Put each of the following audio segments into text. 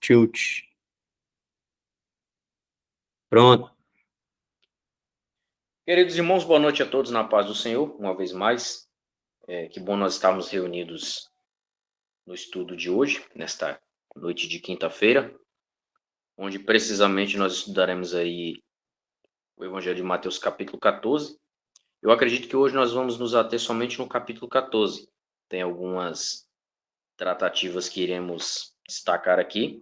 Tilt. Pronto. Queridos irmãos, boa noite a todos na paz do Senhor, uma vez mais. Que bom nós estarmos reunidos no estudo de hoje, nesta noite de quinta-feira, onde precisamente nós estudaremos aí o Evangelho de Mateus capítulo 14. Eu acredito que hoje nós vamos nos ater somente no capítulo 14. Tem algumas tratativas que iremos destacar aqui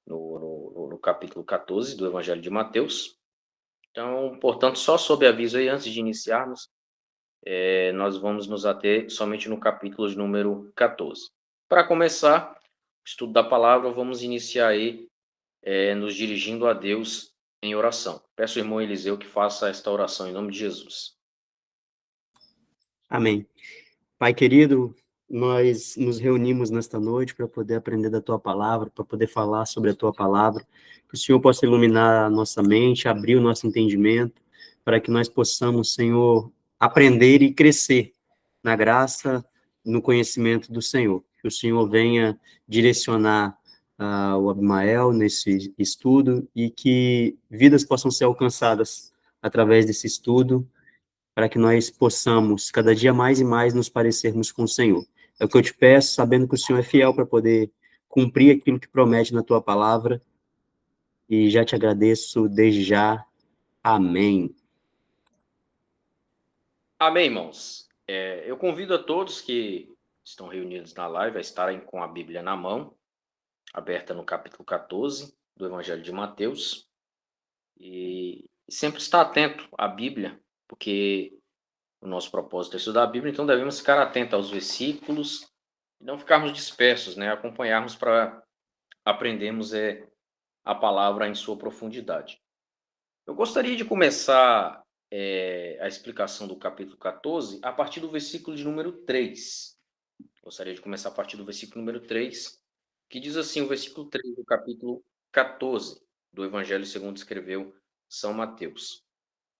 no capítulo 14 do Evangelho de Mateus. Então, portanto, só sob aviso aí, antes de iniciarmos, nós vamos nos ater somente no capítulo de número 14. Para começar o estudo da palavra, vamos iniciar aí nos dirigindo a Deus em oração. Peço ao irmão Eliseu que faça esta oração em nome de Jesus. Amém. Pai querido, nós nos reunimos nesta noite para poder aprender da Tua palavra, para poder falar sobre a Tua palavra, que o Senhor possa iluminar a nossa mente, abrir o nosso entendimento, para que nós possamos, Senhor, aprender e crescer na graça, no conhecimento do Senhor. Que o Senhor venha direcionar o Abimael nesse estudo e que vidas possam ser alcançadas através desse estudo, para que nós possamos cada dia mais e mais nos parecermos com o Senhor. É o que eu te peço, sabendo que o Senhor é fiel para poder cumprir aquilo que promete na tua palavra, e já te agradeço desde já. Amém. Amém, irmãos. Eu convido a todos que estão reunidos na live a estarem com a Bíblia na mão, aberta no capítulo 14 do Evangelho de Mateus, e sempre estar atento à Bíblia, porque o nosso propósito é estudar a Bíblia, então devemos ficar atentos aos versículos e não ficarmos dispersos, né? Acompanharmos para aprendermos a palavra em sua profundidade. Eu gostaria de começar a explicação do capítulo 14 a partir do versículo de número 3. Gostaria de começar a partir do versículo número 3, que diz assim, o versículo 3 do capítulo 14 do Evangelho segundo escreveu São Mateus.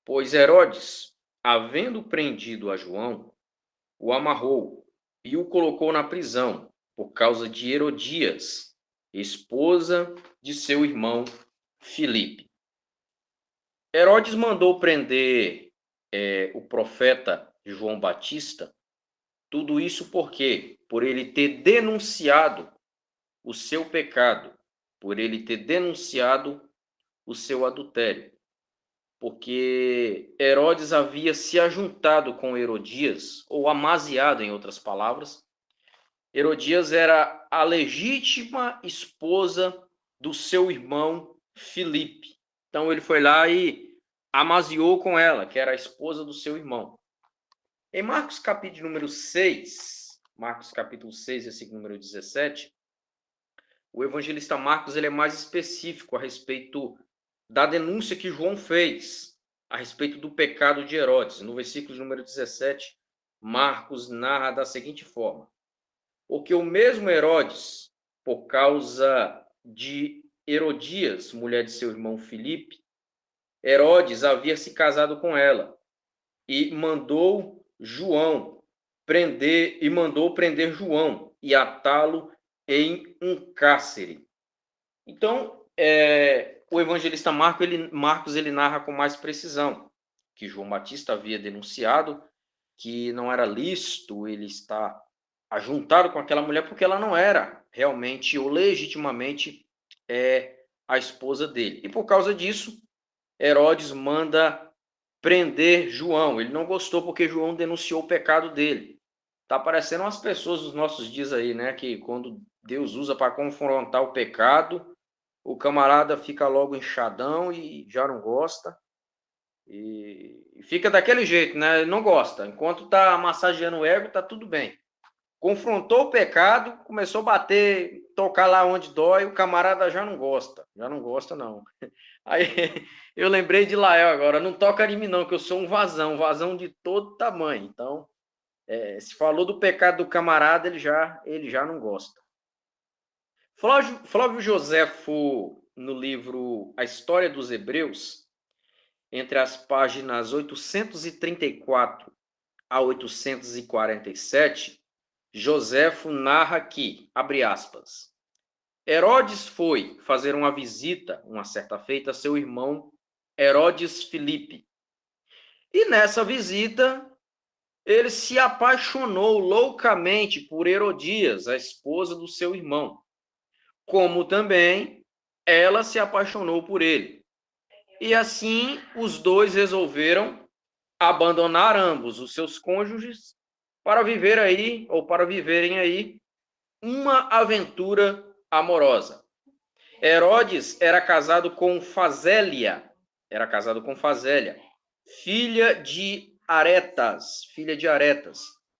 Pois Herodes, havendo prendido a João, o amarrou e o colocou na prisão por causa de Herodias, esposa de seu irmão Filipe. Herodes mandou prender o profeta João Batista, tudo isso por ele ter denunciado o seu pecado, por ele ter denunciado o seu adultério. Porque Herodes havia se ajuntado com Herodias, ou amaziado, em outras palavras. Herodias era a legítima esposa do seu irmão Filipe. Então ele foi lá e amaziou com ela, que era a esposa do seu irmão. Em Marcos capítulo número 6, Marcos capítulo 6, versículo número 17, o evangelista Marcos ele é mais específico a respeito da denúncia que João fez a respeito do pecado de Herodes. No versículo número 17, Marcos narra da seguinte forma: porque o mesmo Herodes, por causa de Herodias, mulher de seu irmão Filipe, Herodes havia se casado com ela e mandou prender João e atá-lo em um cárcere. Então, o evangelista Marcos ele narra com mais precisão que João Batista havia denunciado que não era lícito ele estar ajuntado com aquela mulher porque ela não era realmente ou legitimamente a esposa dele. E por causa disso, Herodes manda prender João. Ele não gostou porque João denunciou o pecado dele. Tá parecendo umas pessoas dos nossos dias aí, né? Que quando Deus usa para confrontar o pecado, o camarada fica logo inchadão e já não gosta. E fica daquele jeito, né? Ele não gosta. Enquanto tá massageando o ego, tá tudo bem. Confrontou o pecado, começou a bater, tocar lá onde dói, o camarada já não gosta. Já não gosta, não. Aí eu lembrei de Lael agora, não toca em mim não, que eu sou um vazão de todo tamanho. Então, se falou do pecado do camarada, ele já não gosta. Flávio Joséfo, no livro A História dos Hebreus, entre as páginas 834 a 847, Joséfo narra que, abre aspas, Herodes foi fazer uma visita, uma certa feita, a seu irmão Herodes Filipe. E nessa visita, ele se apaixonou loucamente por Herodias, a esposa do seu irmão, como também ela se apaixonou por ele. E assim, os dois resolveram abandonar ambos os seus cônjuges para viver aí, ou para viverem aí, uma aventura amorosa. Herodes era casado com Fazélia, filha de Aretas,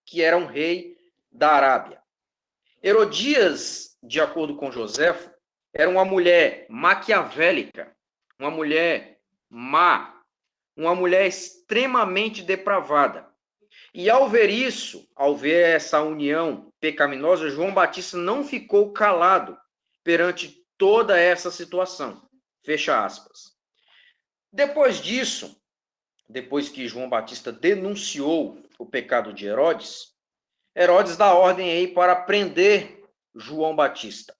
que era um rei da Arábia. Herodias, de acordo com Joséfo, era uma mulher maquiavélica, uma mulher má, uma mulher extremamente depravada. E ao ver isso, ao ver essa união pecaminosa, João Batista não ficou calado perante toda essa situação. Fecha aspas. Depois disso, depois que João Batista denunciou o pecado de Herodes, Herodes dá ordem aí para prender João Batista.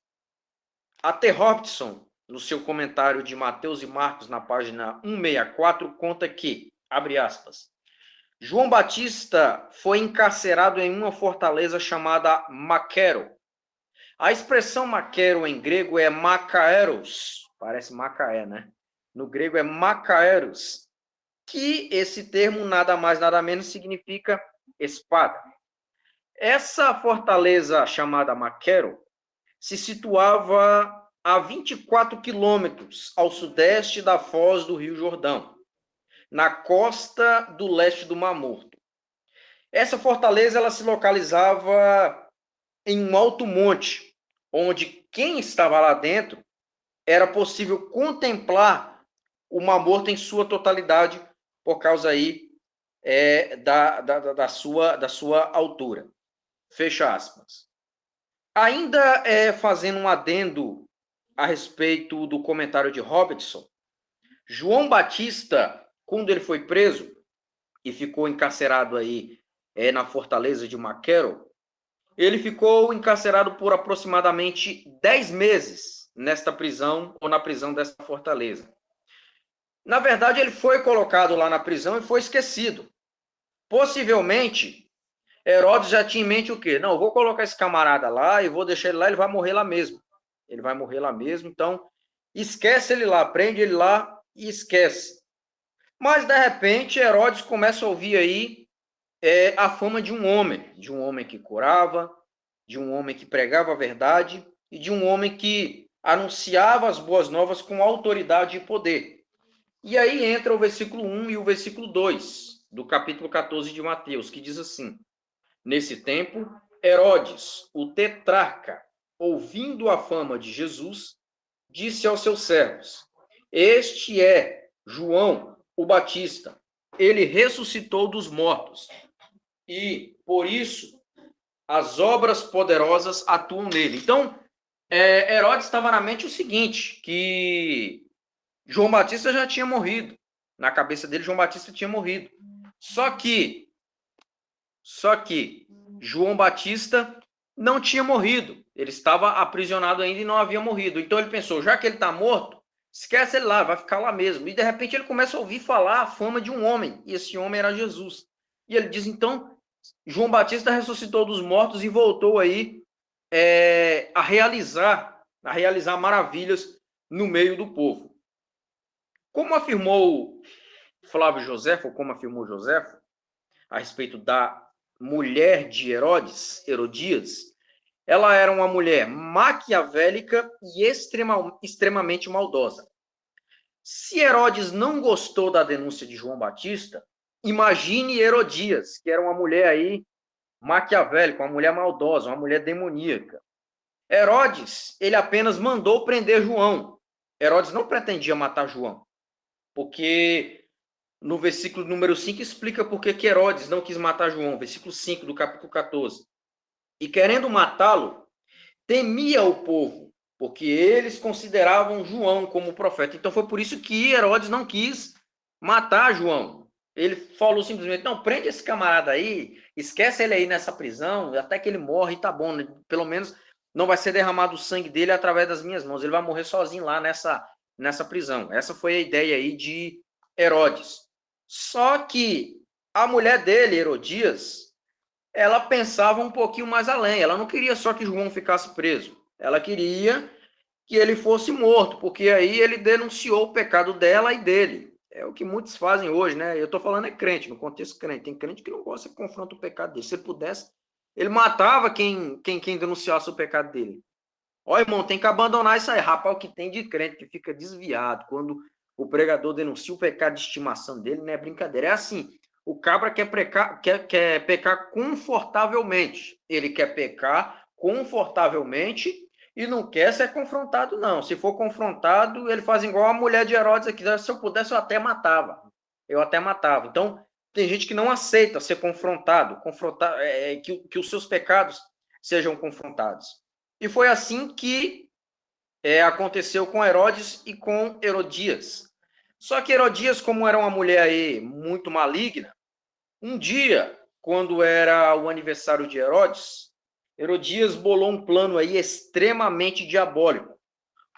A T. Robson, no seu comentário de Mateus e Marcos, na página 164, conta que, abre aspas, João Batista foi encarcerado em uma fortaleza chamada Maquero. A expressão Maquero em grego é Macaeros, parece Macaé, né? No grego é Macaeros, que esse termo nada mais nada menos significa espada. Essa fortaleza chamada Maquero se situava a 24 quilômetros ao sudeste da foz do Rio Jordão, na costa do leste do Mar Morto. Essa fortaleza ela se localizava em um alto monte, onde quem estava lá dentro era possível contemplar o Mar Morto em sua totalidade, por causa aí da sua altura. Fecha aspas. Ainda fazendo um adendo a respeito do comentário de Robertson, João Batista, quando ele foi preso e ficou encarcerado aí na fortaleza de Maquero, ele ficou encarcerado por aproximadamente 10 meses nesta prisão ou na prisão dessa fortaleza. Na verdade, ele foi colocado lá na prisão e foi esquecido. Possivelmente, Herodes já tinha em mente o quê? Não, eu vou colocar esse camarada lá e vou deixar ele lá, ele vai morrer lá mesmo. Ele vai morrer lá mesmo, então esquece ele lá, prende ele lá e esquece. Mas, de repente, Herodes começa a ouvir aí a fama de um homem que curava, de um homem que pregava a verdade e de um homem que anunciava as boas novas com autoridade e poder. E aí entra o versículo 1 e o versículo 2 do capítulo 14 de Mateus, que diz assim: Nesse tempo, Herodes, o tetrarca, ouvindo a fama de Jesus, disse aos seus servos: Este é João, o Batista. Ele ressuscitou dos mortos. E, por isso, as obras poderosas atuam nele. Então, Herodes estava na mente o seguinte, que João Batista já tinha morrido. Na cabeça dele, João Batista tinha morrido. Só que João Batista não tinha morrido. Ele estava aprisionado ainda e não havia morrido. Então ele pensou, já que ele está morto, esquece ele lá, vai ficar lá mesmo. E de repente ele começa a ouvir falar a fama de um homem. E esse homem era Jesus. E ele diz, então, João Batista ressuscitou dos mortos e voltou aí a realizar maravilhas no meio do povo. Como afirmou Flávio Joséfo, ou como afirmou Joséfo, a respeito da mulher de Herodes, Herodias, ela era uma mulher maquiavélica e extremamente maldosa. Se Herodes não gostou da denúncia de João Batista, imagine Herodias, que era uma mulher aí maquiavélica, uma mulher maldosa, uma mulher demoníaca. Herodes, ele apenas mandou prender João. Herodes não pretendia matar João, porque no versículo número 5 explica por que Herodes não quis matar João, versículo 5 do capítulo 14. E querendo matá-lo, temia o povo, porque eles consideravam João como profeta. Então foi por isso que Herodes não quis matar João. Ele falou simplesmente, não, prende esse camarada aí, esquece ele aí nessa prisão, até que ele morre e tá bom, né? Pelo menos não vai ser derramado o sangue dele através das minhas mãos, ele vai morrer sozinho lá nessa prisão. Essa foi a ideia aí de Herodes. Só que a mulher dele, Herodias, ela pensava um pouquinho mais além, ela não queria só que João ficasse preso, ela queria que ele fosse morto, porque aí ele denunciou o pecado dela e dele. É o que muitos fazem hoje, né? Eu estou falando crente, no contexto crente. Tem crente que não gosta que confronta o pecado dele. Se ele pudesse, ele matava quem denunciasse o pecado dele. Ó, irmão, tem que abandonar isso aí. Rapaz, o que tem de crente que fica desviado quando o pregador denuncia o pecado de estimação dele, não é brincadeira. É assim, o cabra quer pecar confortavelmente. Ele quer pecar confortavelmente e não quer ser confrontado, não. Se for confrontado, ele faz igual a mulher de Herodes aqui. Se eu pudesse, eu até matava. Então, tem gente que não aceita ser confrontado, que os seus pecados sejam confrontados. E foi assim que aconteceu com Herodes e com Herodias. Só que Herodias, como era uma mulher aí muito maligna, um dia, quando era o aniversário de Herodes, Herodias bolou um plano aí extremamente diabólico,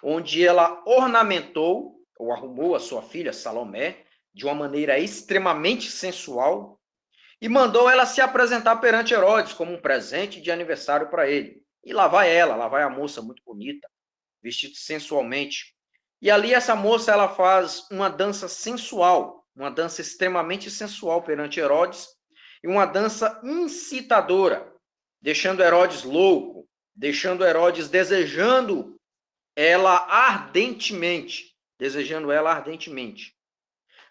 onde ela ornamentou ou arrumou a sua filha Salomé de uma maneira extremamente sensual e mandou ela se apresentar perante Herodes como um presente de aniversário para ele. E lá vai a moça muito bonita, vestida sensualmente. E ali essa moça ela faz uma dança sensual, uma dança extremamente sensual perante Herodes e uma dança incitadora, deixando Herodes louco, deixando Herodes desejando ela ardentemente.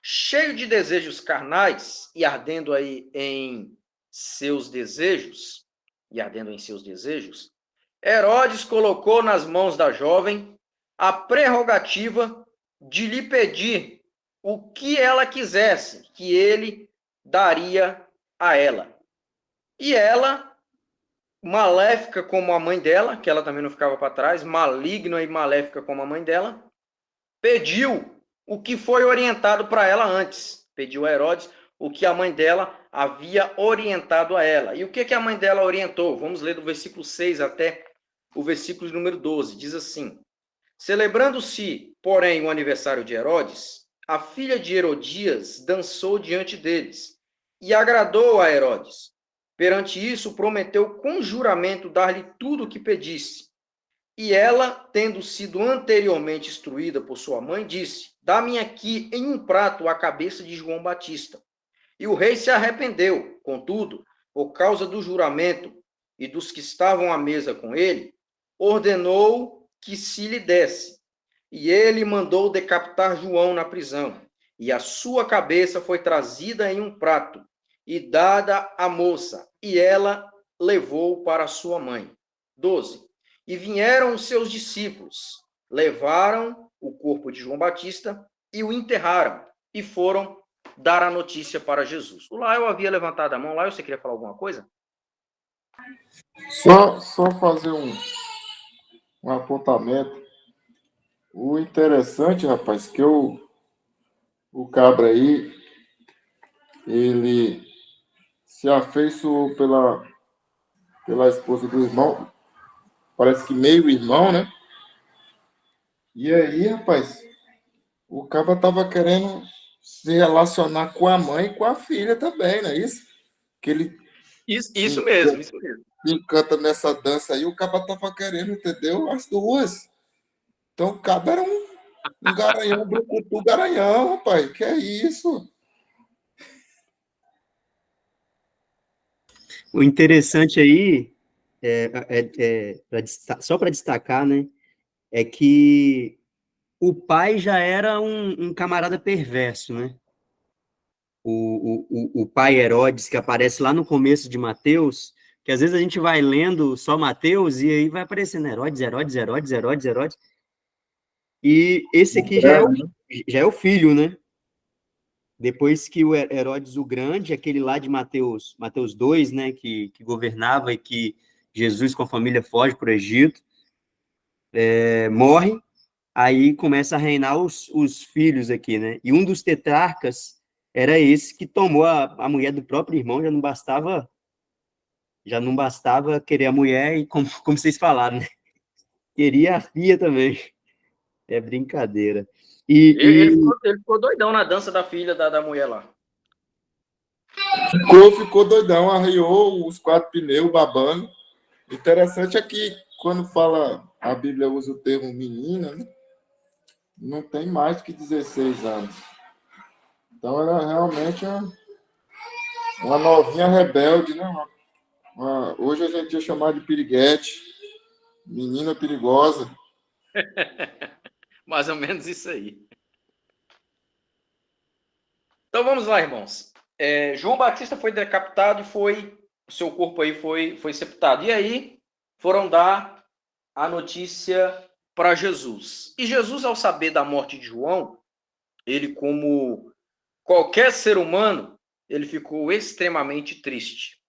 Cheio de desejos carnais e ardendo em seus desejos, Herodes colocou nas mãos da jovem a prerrogativa de lhe pedir o que ela quisesse, que ele daria a ela. E ela, maléfica como a mãe dela, que ela também não ficava para trás, maligna e maléfica como a mãe dela, pediu o que foi orientado para ela antes. Pediu a Herodes o que a mãe dela havia orientado a ela. E o que a mãe dela orientou? Vamos ler do versículo 6 até o versículo número 12. Diz assim: celebrando-se, porém, o aniversário de Herodes, a filha de Herodias dançou diante deles e agradou a Herodes. Perante isso, prometeu com juramento dar-lhe tudo o que pedisse. E ela, tendo sido anteriormente instruída por sua mãe, disse: dá-me aqui em um prato a cabeça de João Batista. E o rei se arrependeu. Contudo, por causa do juramento e dos que estavam à mesa com ele, ordenou que se lhe desse. E ele mandou decapitar João na prisão. E a sua cabeça foi trazida em um prato e dada à moça, e ela levou para sua mãe. 12. E vieram os seus discípulos, levaram o corpo de João Batista e o enterraram, e foram dar a notícia para Jesus. O Laio havia levantado a mão. Laio, você queria falar alguma coisa? Só fazer um apontamento. O interessante, rapaz, que o cabra aí, ele se afeiçoou pela esposa do irmão, parece que meio irmão, né? E aí, rapaz, o cabra tava querendo se relacionar com a mãe e com a filha também, não é isso? Que ele Isso mesmo. encanta nessa dança aí, o cabra tava querendo, entendeu? As duas. Então o cabra era um garanhão, um brucutu garanhão, rapaz. Que é isso? O interessante aí, só para destacar, né, é que o pai já era um camarada perverso, né? O pai Herodes, que aparece lá no começo de Mateus, que às vezes a gente vai lendo só Mateus e aí vai aparecendo Herodes. E esse aqui já é o filho, né? Depois que o Herodes o Grande, aquele lá de Mateus 2, né, que governava e que Jesus com a família foge para o Egito, morre, aí começa a reinar os filhos aqui, né? E um dos tetrarcas era esse que tomou a mulher do próprio irmão, já não bastava querer a mulher, e como vocês falaram, né? queria a filha também. É brincadeira. Ele ficou doidão na dança da filha da mulher lá. Ficou doidão, arriou os 4 pneus babando. Interessante é que quando fala, a Bíblia usa o termo menina, né? Não tem mais que 16 anos. Então era realmente uma novinha rebelde, né? Hoje a gente ia chamar de piriguete, menina perigosa. Mais ou menos isso aí. Então vamos lá, irmãos. João Batista foi decapitado e o seu corpo aí foi sepultado. E aí foram dar a notícia para Jesus. E Jesus, ao saber da morte de João, ele, como qualquer ser humano, ele ficou extremamente triste.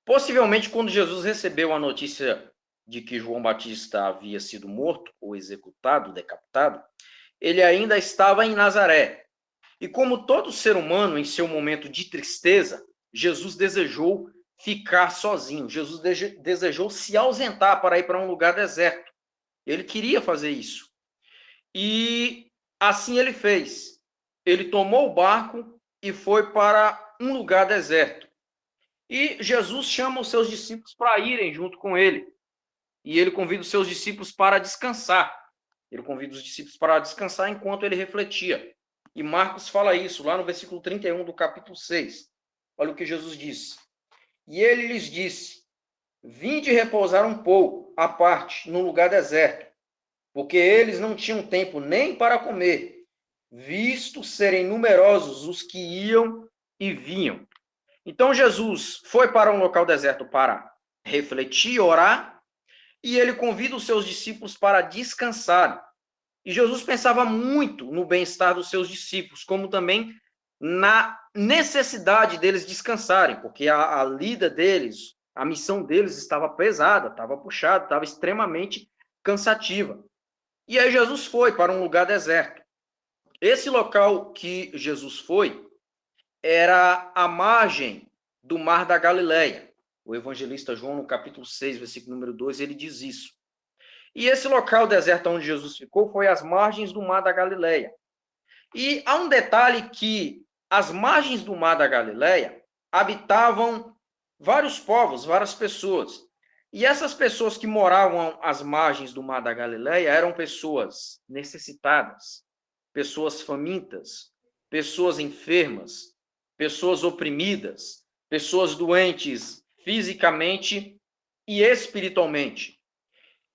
Possivelmente, quando Jesus recebeu a notícia de que João Batista havia sido morto, ou executado, decapitado, ele ainda estava em Nazaré. E como todo ser humano, em seu momento de tristeza, Jesus desejou ficar sozinho. Jesus desejou se ausentar para ir para um lugar deserto. Ele queria fazer isso. E assim ele fez. Ele tomou o barco e foi para um lugar deserto. E Jesus chama os seus discípulos para irem junto com ele. E ele convida os seus discípulos para descansar. Ele convida os discípulos para descansar enquanto ele refletia. E Marcos fala isso lá no versículo 31 do capítulo 6. Olha o que Jesus disse. E ele lhes disse: vinde repousar um pouco à parte, num lugar deserto, porque eles não tinham tempo nem para comer, visto serem numerosos os que iam e vinham. Então Jesus foi para um local deserto para refletir, orar, e ele convida os seus discípulos para descansar. E Jesus pensava muito no bem-estar dos seus discípulos, como também na necessidade deles descansarem, porque a lida deles, a missão deles estava pesada, estava puxada, estava extremamente cansativa. E aí Jesus foi para um lugar deserto. Esse local que Jesus foi era a margem do Mar da Galileia. O evangelista João, no capítulo 6, versículo número 2, ele diz isso. E esse local deserto onde Jesus ficou foi às margens do Mar da Galileia. E há um detalhe que às margens do Mar da Galileia habitavam vários povos, várias pessoas. E essas pessoas que moravam às margens do Mar da Galileia eram pessoas necessitadas, pessoas famintas, pessoas enfermas, pessoas oprimidas, pessoas doentes fisicamente e espiritualmente.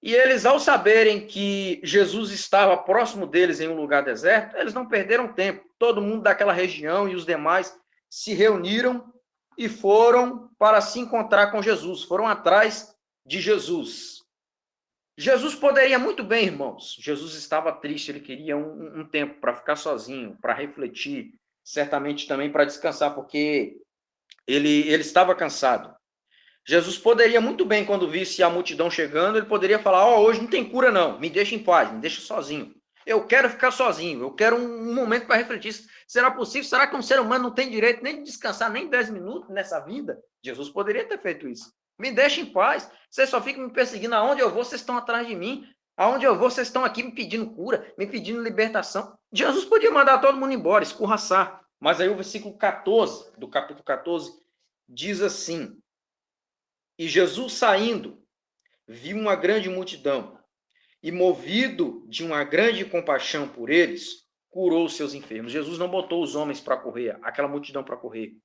E eles, ao saberem que Jesus estava próximo deles em um lugar deserto, eles não perderam tempo. Todo mundo daquela região e os demais se reuniram e foram para se encontrar com Jesus, foram atrás de Jesus. Jesus poderia muito bem, irmãos. Jesus estava triste, ele queria um tempo para ficar sozinho, para refletir, certamente também para descansar, porque ele estava cansado. Jesus poderia muito bem, quando visse a multidão chegando, ele poderia falar: hoje não tem cura não, me deixa em paz, me deixa sozinho. Eu quero ficar sozinho, eu quero um momento para refletir. Será possível? Será que um ser humano não tem direito nem de descansar nem 10 minutos nessa vida? Jesus poderia ter feito isso. Me deixa em paz, vocês só ficam me perseguindo. Aonde eu vou, vocês estão atrás de mim. Aonde eu vou, vocês estão aqui me pedindo cura, me pedindo libertação. Jesus podia mandar todo mundo embora, escorraçar. Mas aí o versículo 14, do capítulo 14, diz assim: e Jesus, saindo, viu uma grande multidão, e movido de uma grande compaixão por eles, curou os seus enfermos. Jesus não botou os homens para correr, aquela multidão para correr.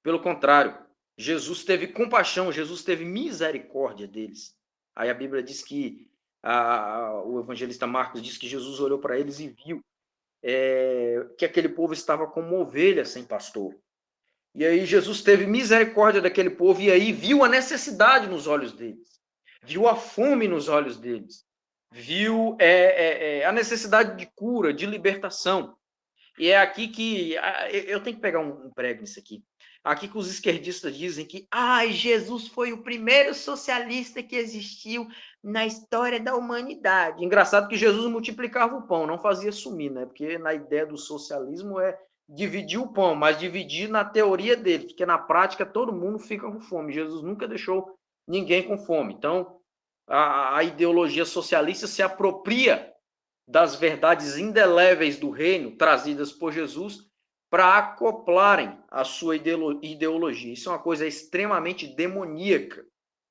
Pelo contrário, Jesus teve compaixão, Jesus teve misericórdia deles. Aí a Bíblia diz que, o evangelista Marcos diz que Jesus olhou para eles e viu que aquele povo estava como ovelhas sem pastor. E aí Jesus teve misericórdia daquele povo e aí viu a necessidade nos olhos deles, viu a fome nos olhos deles, viu a necessidade de cura, de libertação. E é aqui que eu tenho que pegar um prego nisso aqui. Aqui que os esquerdistas dizem que Jesus foi o primeiro socialista que existiu na história da humanidade. Engraçado que Jesus multiplicava o pão, não fazia sumir, né? Porque na ideia do socialismo é dividir o pão, mas dividir na teoria dele, porque na prática todo mundo fica com fome. Jesus nunca deixou ninguém com fome. Então, a ideologia socialista se apropria das verdades indeléveis do reino trazidas por Jesus para acoplarem a sua ideologia. Isso é uma coisa extremamente demoníaca.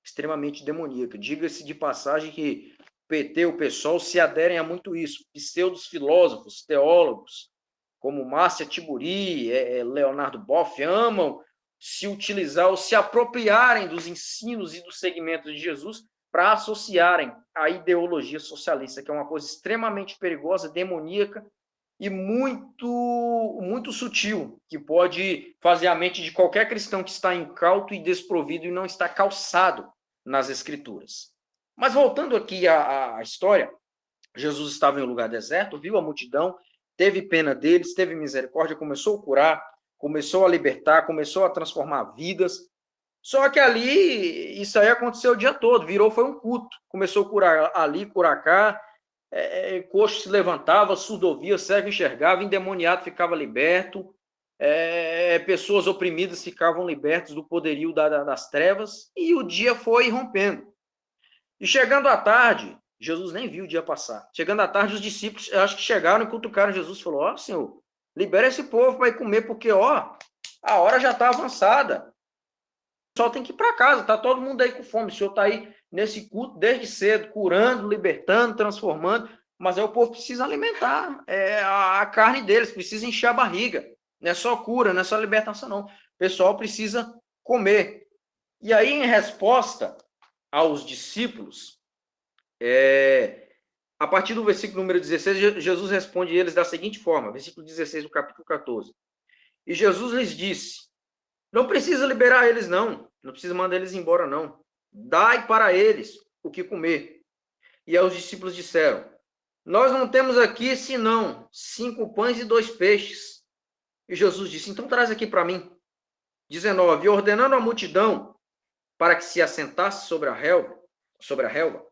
Extremamente demoníaca. Diga-se de passagem que o PT, o PSOL, se aderem a muito isso. Pseudos filósofos, teólogos, como Márcia Tiburi, Leonardo Boff, amam se utilizar ou se apropriarem dos ensinos e dos segmentos de Jesus para associarem à ideologia socialista, que é uma coisa extremamente perigosa, demoníaca e muito sutil, que pode fazer a mente de qualquer cristão que está incauto e desprovido e não está calçado nas Escrituras. Mas voltando aqui à história, Jesus estava em um lugar deserto, viu a multidão, teve pena deles, teve misericórdia, começou a curar, começou a libertar, começou a transformar vidas. Só que ali, isso aí aconteceu o dia todo, foi um culto. Começou a curar ali, curar cá, coxo se levantava, surdo ouvia, cego enxergava, endemoniado ficava liberto, pessoas oprimidas ficavam libertas do poderio das trevas, e o dia foi rompendo. E chegando à tarde, Jesus nem viu o dia passar. Chegando à tarde, os discípulos, acho que chegaram e cutucaram Jesus e falou: Senhor, libera esse povo para ir comer, porque, a hora já está avançada. Só tem que ir para casa, tá todo mundo aí com fome. O Senhor está aí nesse culto desde cedo, curando, libertando, transformando, mas aí o povo precisa alimentar a carne deles, precisa encher a barriga. Não é só cura, não é só libertação, não. O pessoal precisa comer. E aí, em resposta aos discípulos, a partir do versículo número 16, Jesus responde eles da seguinte forma, versículo 16 do capítulo 14. E Jesus lhes disse: não precisa liberar eles, não precisa mandar eles embora, não. Dai para eles o que comer. E aí os discípulos disseram: nós não temos aqui senão 5 pães e 2 peixes. E Jesus disse: então traz aqui para mim. 19. E ordenando a multidão para que se assentasse sobre a relva,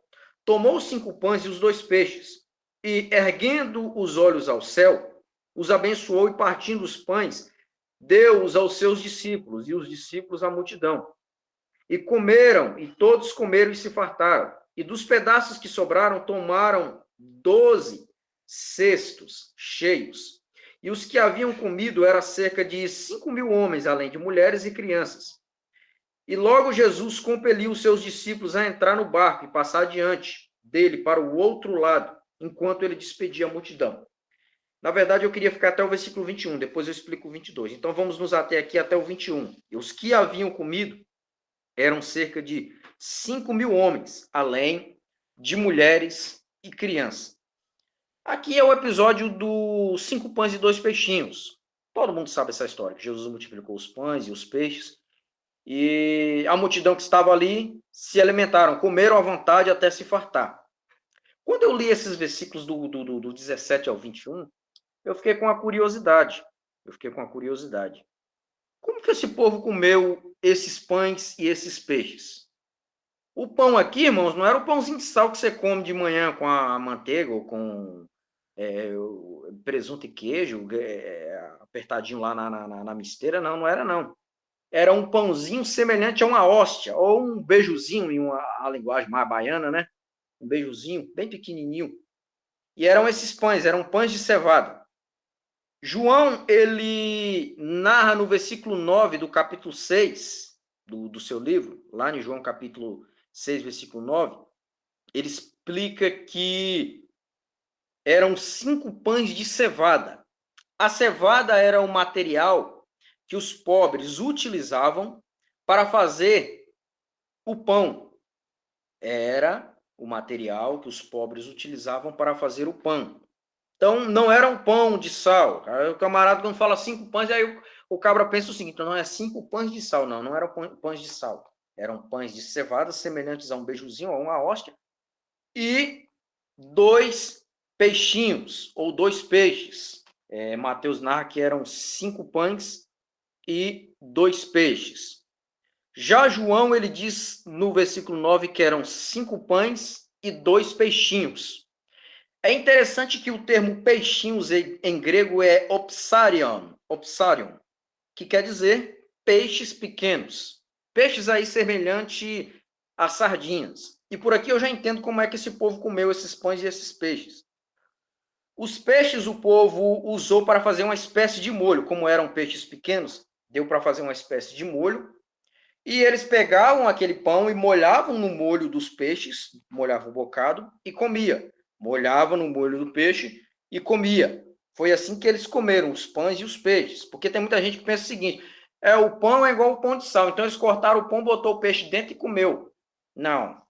tomou os 5 pães e os 2 peixes, e erguendo os olhos ao céu, os abençoou e partindo os pães, deu-os aos seus discípulos, e os discípulos à multidão. E comeram, e todos comeram e se fartaram. E dos pedaços que sobraram, tomaram 12 cestos cheios. E os que haviam comido eram cerca de 5.000 homens, além de mulheres e crianças. E logo Jesus compeliu os seus discípulos a entrar no barco e passar diante dele para o outro lado, enquanto ele despedia a multidão. Na verdade, eu queria ficar até o versículo 21, depois eu explico o 22. Então, vamos nos ater aqui até o 21. E os que haviam comido eram cerca de 5.000 homens, além de mulheres e crianças. Aqui é o episódio dos 5 pães e 2 peixinhos. Todo mundo sabe essa história. Jesus multiplicou os pães e os peixes. E a multidão que estava ali se alimentaram, comeram à vontade até se fartar. Quando eu li esses versículos do 17 ao 21, eu fiquei com a curiosidade. Como que esse povo comeu esses pães e esses peixes? O pão aqui, irmãos, não era o pãozinho de sal que você come de manhã com a manteiga ou com presunto e queijo, apertadinho lá na misteira, não era não. Era um pãozinho semelhante a uma hóstia, ou um beijuzinho, em a linguagem mais baiana, né? Um beijuzinho, bem pequenininho. E eram esses pães, eram pães de cevada. João, ele narra no versículo 9 do capítulo 6 do seu livro, lá em João capítulo 6, versículo 9, ele explica que eram 5 pães de cevada. A cevada era um material que os pobres utilizavam para fazer o pão. Era o material que os pobres utilizavam para fazer o pão. Então, não era um pão de sal. O camarada, quando fala 5 pães, aí o cabra pensa o seguinte: então não é 5 pães de sal, não eram pães de sal. Eram pães de cevada, semelhantes a um beijuzinho, a uma hóstia, e 2 peixinhos, ou 2 peixes. Mateus narra que eram 5 pães e 2 peixes. Já João, ele diz no versículo 9 que eram 5 pães e 2 peixinhos. É interessante que o termo peixinhos em grego é opsarion, que quer dizer peixes pequenos. Peixes aí semelhante a sardinhas. E por aqui eu já entendo como é que esse povo comeu esses pães e esses peixes. Os peixes o povo usou para fazer uma espécie de molho. Como eram peixes pequenos, deu para fazer uma espécie de molho. E eles pegavam aquele pão e molhavam no molho dos peixes, molhavam o bocado e comia. Molhava no molho do peixe e comia. Foi assim que eles comeram os pães e os peixes. Porque tem muita gente que pensa o seguinte, o pão é igual o pão de sal. Então eles cortaram o pão, botou o peixe dentro e comeu. Não.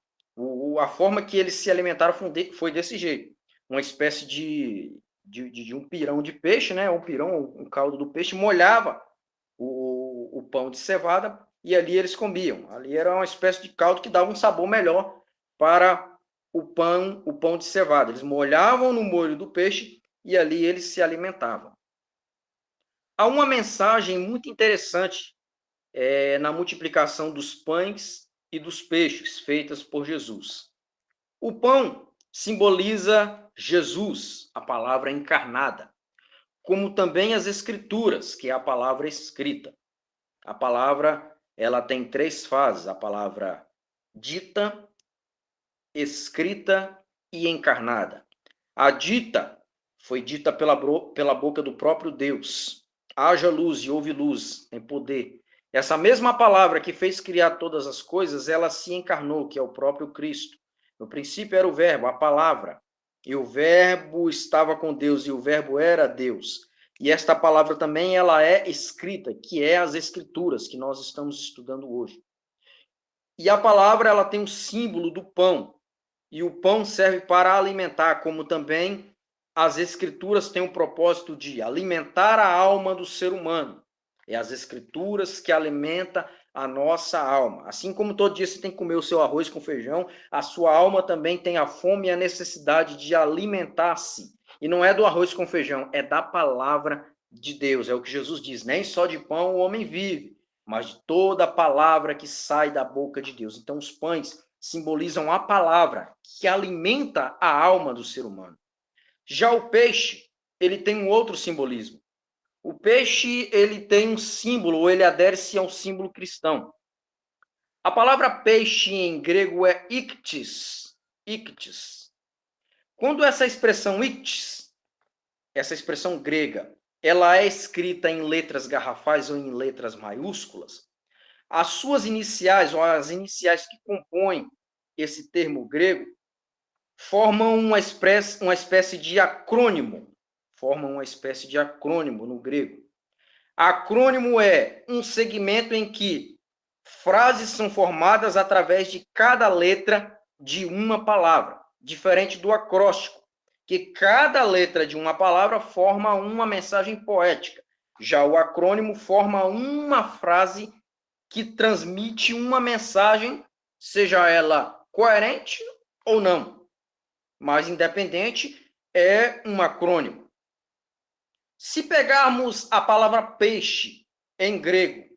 A forma que eles se alimentaram foi desse jeito. Uma espécie de um pirão de peixe, né? Um pirão, um caldo do peixe, molhava o pão de cevada e ali eles comiam. Ali era uma espécie de caldo que dava um sabor melhor para o pão de cevada. Eles molhavam no molho do peixe e ali eles se alimentavam. Há uma mensagem muito interessante na multiplicação dos pães e dos peixes feitas por Jesus. O pão simboliza Jesus, a palavra encarnada, como também as escrituras, que é a palavra escrita. A palavra, ela tem 3 fases, a palavra dita, escrita e encarnada. A dita foi dita pela boca do próprio Deus. Haja luz e houve luz, tem poder. Essa mesma palavra que fez criar todas as coisas, ela se encarnou, que é o próprio Cristo. No princípio era o verbo, a palavra. E o verbo estava com Deus, e o verbo era Deus. E esta palavra também ela é escrita, que é as escrituras que nós estamos estudando hoje. E a palavra ela tem o símbolo do pão. E o pão serve para alimentar, como também as escrituras têm o propósito de alimentar a alma do ser humano. É as escrituras que alimentam a nossa alma. Assim como todo dia você tem que comer o seu arroz com feijão, a sua alma também tem a fome e a necessidade de alimentar-se. E não é do arroz com feijão, é da palavra de Deus. É o que Jesus diz, nem só de pão o homem vive, mas de toda a palavra que sai da boca de Deus. Então os pães simbolizam a palavra que alimenta a alma do ser humano. Já o peixe, ele tem um outro simbolismo. O peixe, ele tem um símbolo, ou ele adere-se a um símbolo cristão. A palavra peixe em grego é iktis. Iktis. Quando essa expressão iktis, essa expressão grega, ela é escrita em letras garrafais ou em letras maiúsculas, as suas iniciais, ou as iniciais que compõem esse termo grego, formam uma espécie de acrônimo. Formam uma espécie de acrônimo no grego. Acrônimo é um segmento em que frases são formadas através de cada letra de uma palavra, diferente do acróstico, que cada letra de uma palavra forma uma mensagem poética. Já o acrônimo forma uma frase que transmite uma mensagem, seja ela coerente ou não. Mas independente, é um acrônimo. Se pegarmos a palavra peixe em grego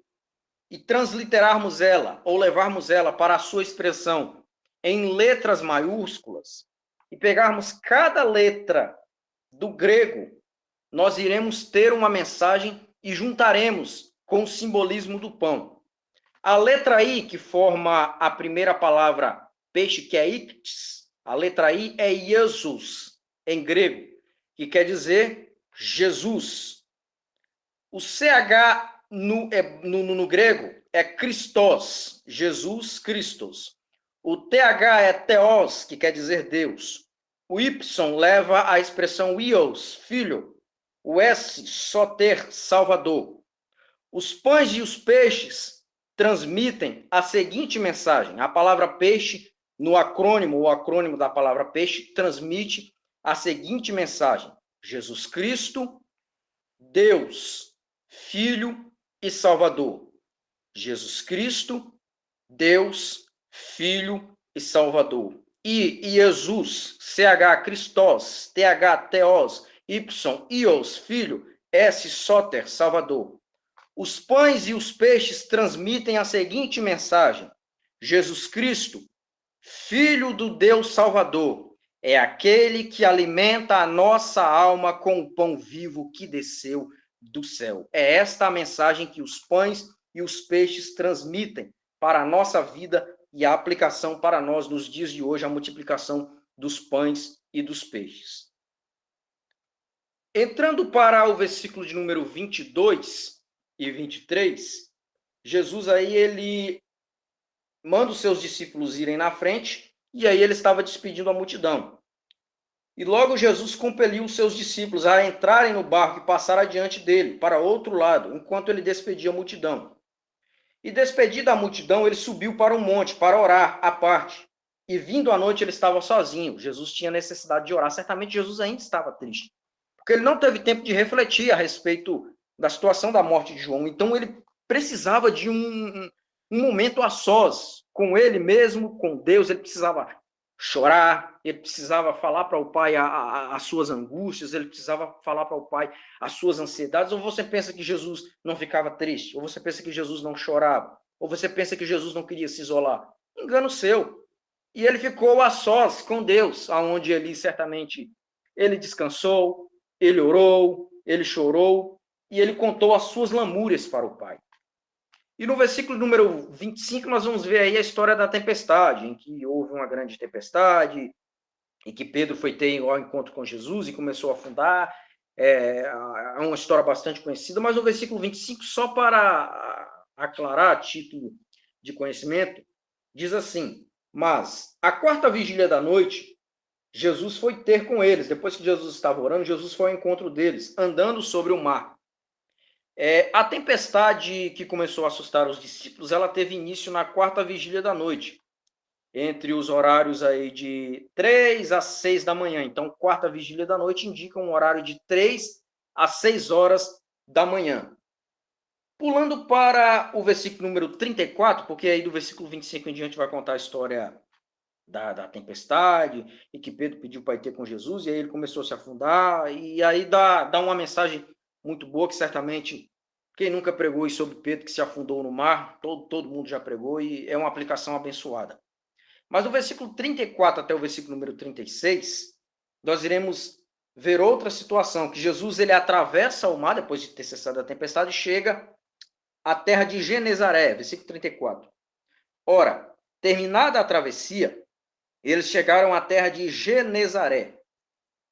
e transliterarmos ela, ou levarmos ela para a sua expressão em letras maiúsculas, e pegarmos cada letra do grego, nós iremos ter uma mensagem e juntaremos com o simbolismo do pão. A letra I, que forma a primeira palavra peixe, que é iktis, a letra I é Jesus, em grego, que quer dizer Jesus. O CH no grego é Christos, Jesus Christos. O TH é Theos, que quer dizer Deus. O Y leva a expressão Ios, filho. O S, soter, Salvador. Os pães e os peixes transmitem a seguinte mensagem. A palavra peixe, no acrônimo, o acrônimo da palavra peixe, transmite a seguinte mensagem. Jesus Cristo, Deus, Filho e Salvador. Jesus Cristo, Deus, Filho e Salvador. E Jesus, CH Christos, TH Theos, Y, Ios, Filho, S, Soter, Salvador. Os pães e os peixes transmitem a seguinte mensagem. Jesus Cristo, Filho do Deus Salvador, é aquele que alimenta a nossa alma com o pão vivo que desceu do céu. É esta a mensagem que os pães e os peixes transmitem para a nossa vida e a aplicação para nós nos dias de hoje, a multiplicação dos pães e dos peixes. Entrando para o versículo de número 22 e 23, Jesus aí ele manda os seus discípulos irem na frente, e aí ele estava despedindo a multidão. E logo Jesus compeliu os seus discípulos a entrarem no barco e passar adiante dele, para outro lado, enquanto ele despedia a multidão. E despedida a multidão, ele subiu para um monte, para orar à parte. E vindo à noite, ele estava sozinho. Jesus tinha necessidade de orar. Certamente Jesus ainda estava triste, porque ele não teve tempo de refletir a respeito da situação da morte de João. Então ele precisava de um momento a sós, com ele mesmo, com Deus. Ele precisava chorar, ele precisava falar para o Pai as suas angústias, ele precisava falar para o Pai as suas ansiedades. Ou você pensa que Jesus não ficava triste? Ou você pensa que Jesus não chorava? Ou você pensa que Jesus não queria se isolar? Engano seu. E ele ficou a sós com Deus, aonde ele certamente ele descansou, ele orou, ele chorou, e ele contou as suas lamúrias para o Pai. E no versículo número 25, nós vamos ver aí a história da tempestade, em que houve uma grande tempestade, em que Pedro foi ter ao encontro com Jesus e começou a afundar. É uma história bastante conhecida, mas no versículo 25, só para aclarar, a título de conhecimento, diz assim: mas, à quarta vigília da noite, Jesus foi ter com eles. Depois que Jesus estava orando, Jesus foi ao encontro deles, andando sobre o mar. A tempestade que começou a assustar os discípulos, ela teve início na quarta vigília da noite, entre os horários aí de 3 às 6 da manhã. Então, quarta vigília da noite indica um horário de 3 às 6 horas da manhã. Pulando para o versículo número 34, porque aí do versículo 25 em diante vai contar a história da tempestade, e que Pedro pediu para ir ter com Jesus, e aí ele começou a se afundar, e aí dá uma mensagem muito boa, que certamente quem nunca pregou sobre Pedro que se afundou no mar, todo mundo já pregou, e é uma aplicação abençoada. Mas do versículo 34 até o versículo número 36, nós iremos ver outra situação, que Jesus ele atravessa o mar, depois de ter cessado a tempestade, e chega à terra de Genezaré, versículo 34. Ora, terminada a travessia, eles chegaram à terra de Genezaré.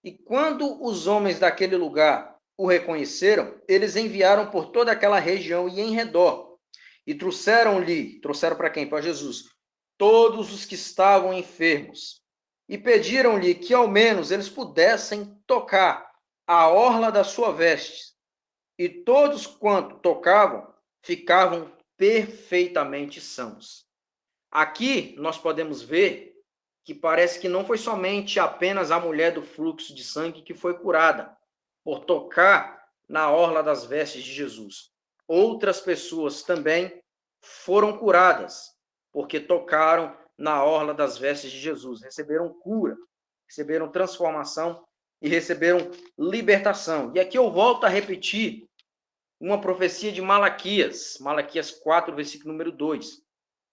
E quando os homens daquele lugar o reconheceram, eles enviaram por toda aquela região e em redor. E trouxeram para quem? Para Jesus. Todos os que estavam enfermos. E pediram-lhe que ao menos eles pudessem tocar a orla da sua veste. E todos quanto tocavam, ficavam perfeitamente sãos. Aqui nós podemos ver que parece que não foi somente apenas a mulher do fluxo de sangue que foi curada por tocar na orla das vestes de Jesus. Outras pessoas também foram curadas porque tocaram na orla das vestes de Jesus. Receberam cura, receberam transformação e receberam libertação. E aqui eu volto a repetir uma profecia de Malaquias, Malaquias 4, versículo número 2.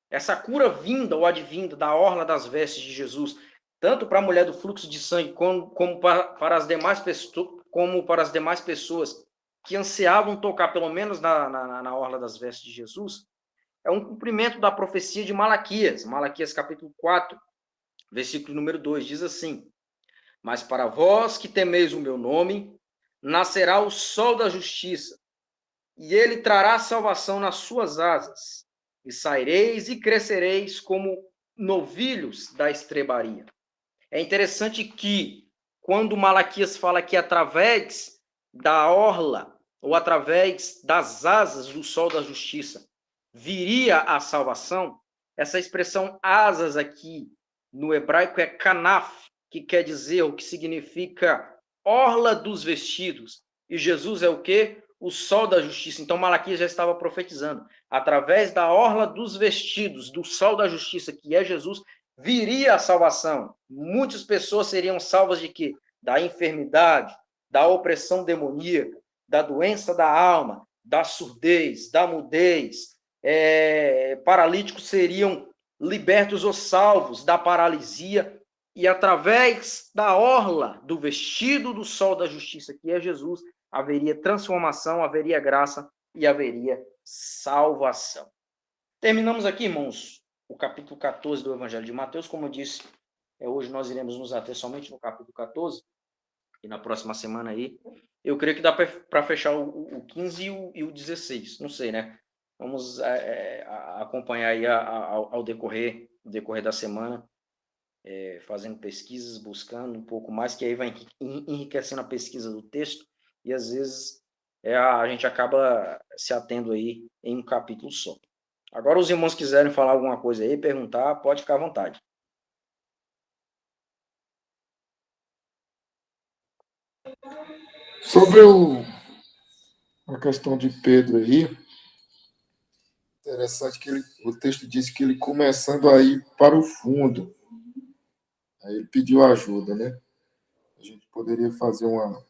Essa cura vinda ou advinda da orla das vestes de Jesus, tanto para a mulher do fluxo de sangue, como para as demais pessoas que ansiavam tocar, pelo menos na orla das vestes de Jesus, é um cumprimento da profecia de Malaquias. Malaquias capítulo 4, versículo número 2, diz assim: mas para vós que temeis o meu nome, nascerá o sol da justiça, e ele trará salvação nas suas asas. E saireis e crescereis como novilhos da estrebaria. É interessante que, quando Malaquias fala que através da orla, ou através das asas do sol da justiça, viria a salvação, essa expressão asas aqui, no hebraico, é kanaf, que quer dizer, ou que significa orla dos vestidos. E Jesus é o quê? O sol da justiça. Então Malaquias já estava profetizando. Através da orla dos vestidos, do sol da justiça, que é Jesus, viria a salvação. Muitas pessoas seriam salvas de quê? Da enfermidade, da opressão demoníaca, da doença da alma, da surdez, da mudez. Paralíticos seriam libertos ou salvos da paralisia. E através da orla do vestido do sol da justiça, que é Jesus, haveria transformação, haveria graça e haveria salvação. Terminamos aqui, irmãos, o capítulo 14 do Evangelho de Mateus. Como eu disse, hoje nós iremos nos ater somente no capítulo 14, e na próxima semana aí, eu creio que dá para fechar o 15 e o 16, não sei, né? Vamos acompanhar aí ao decorrer da semana, fazendo pesquisas, buscando um pouco mais, que aí vai enriquecendo a pesquisa do texto, e às vezes a gente acaba se atendo aí em um capítulo só. Agora, os irmãos quiserem falar alguma coisa aí, perguntar, pode ficar à vontade. Sobre a questão de Pedro aí, interessante que o texto diz que ele começando a ir para o fundo, aí ele pediu ajuda, né? A gente poderia fazer uma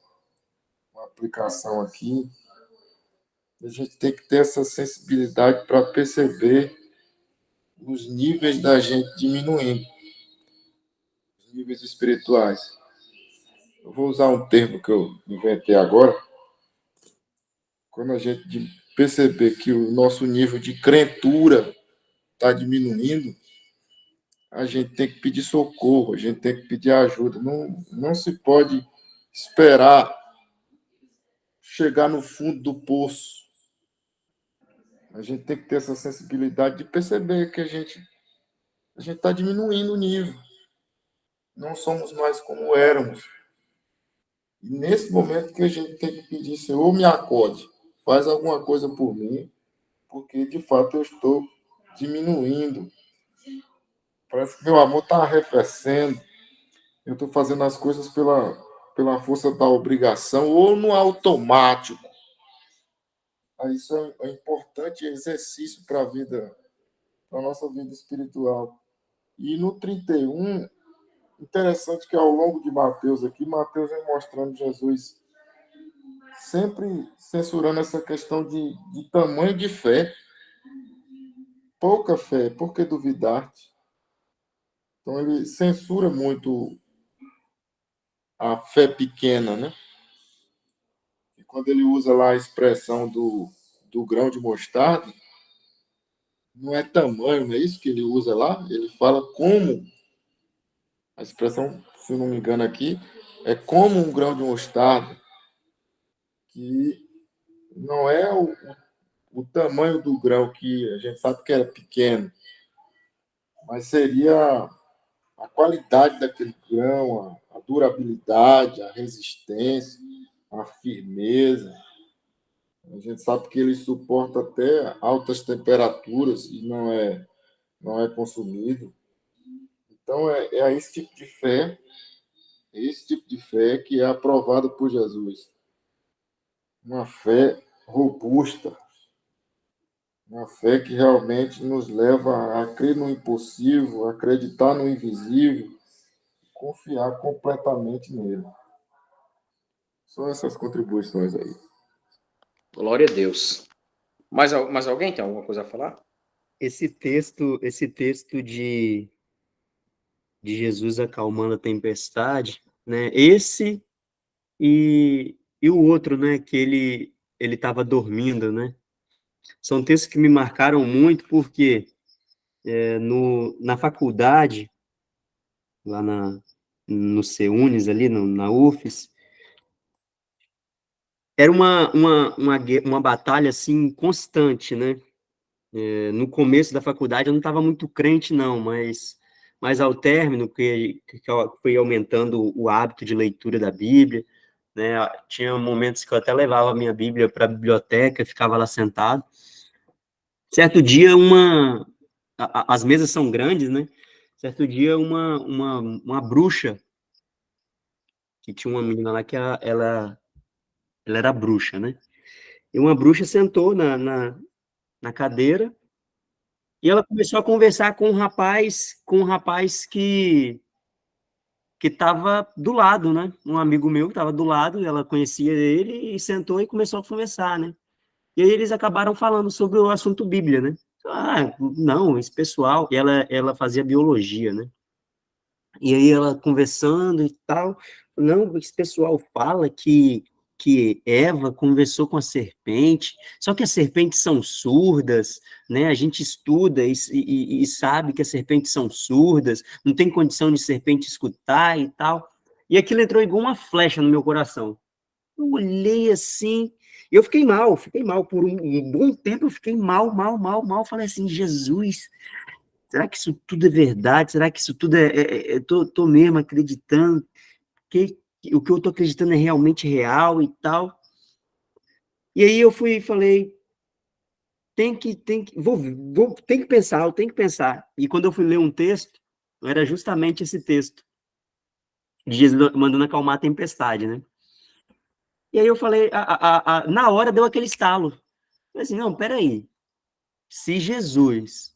aplicação aqui. A gente tem que ter essa sensibilidade para perceber os níveis da gente diminuindo, os níveis espirituais. Eu vou usar um termo que eu inventei agora. Quando a gente perceber que o nosso nível de crentura está diminuindo, a gente tem que pedir socorro, a gente tem que pedir ajuda. Não se pode esperar chegar no fundo do poço. A gente tem que ter essa sensibilidade de perceber que a gente está diminuindo o nível. Não somos mais como éramos. E nesse momento que a gente tem que pedir, Senhor, me acode, faz alguma coisa por mim, porque de fato eu estou diminuindo. Parece que meu amor está arrefecendo. Eu estou fazendo as coisas pela força da obrigação ou no automático. Isso é importante exercício para a nossa vida espiritual. E no 31, interessante que ao longo de Mateus aqui, Mateus vem mostrando Jesus sempre censurando essa questão de tamanho de fé. Pouca fé, por que duvidar-te? Então ele censura muito a fé pequena, né? E quando ele usa lá a expressão do grão de mostarda, não é tamanho, não é isso que ele usa lá? Ele fala como, a expressão, se não me engano aqui, é como um grão de mostarda, que não é o tamanho do grão, que a gente sabe que era pequeno, mas seria a qualidade daquele grão, a durabilidade, a resistência, a firmeza. A gente sabe que ele suporta até altas temperaturas e não é consumido. Então, é esse tipo de fé que é aprovado por Jesus. Uma fé robusta, uma fé que realmente nos leva a crer no impossível, a acreditar no invisível, confiar completamente nele. São essas contribuições aí. Glória a Deus. Mais alguém tem alguma coisa a falar? Esse texto de Jesus acalmando a tempestade, né? Esse e o outro, né? Que ele estava dormindo, né? São textos que me marcaram muito porque na faculdade, lá no CEUNES, ali na UFES, era uma batalha, assim, constante, né? No começo da faculdade eu não estava muito crente, não, mas ao término, que eu fui aumentando o hábito de leitura da Bíblia, né? Tinha momentos que eu até levava a minha Bíblia para a biblioteca, ficava lá sentado. Certo dia, as mesas são grandes, né? Certo dia, uma bruxa, que tinha uma menina lá que ela era bruxa, né? E uma bruxa sentou na cadeira e ela começou a conversar com um rapaz que estava do lado, né? Um amigo meu que estava do lado, ela conhecia ele e sentou e começou a conversar, né? E aí eles acabaram falando sobre o assunto Bíblia, né? Ah, não, esse pessoal, e ela fazia biologia, né? E aí ela conversando e tal, não, esse pessoal fala que que Eva conversou com a serpente, só que as serpentes são surdas, né? A gente estuda e sabe que as serpentes são surdas, não tem condição de serpente escutar e tal. E aquilo entrou igual uma flecha no meu coração. Eu olhei assim, e eu fiquei mal. Por um bom tempo eu fiquei mal. Falei assim, Jesus, será que isso tudo é verdade? Será que isso tudo tô mesmo acreditando? Que o que eu tô acreditando é realmente real e tal? E aí eu fui e falei, tem que pensar, eu tenho que pensar. E quando eu fui ler um texto, era justamente esse texto, de Jesus mandando acalmar a tempestade, né? E aí eu falei, na hora deu aquele estalo. Falei assim, não, peraí. Se Jesus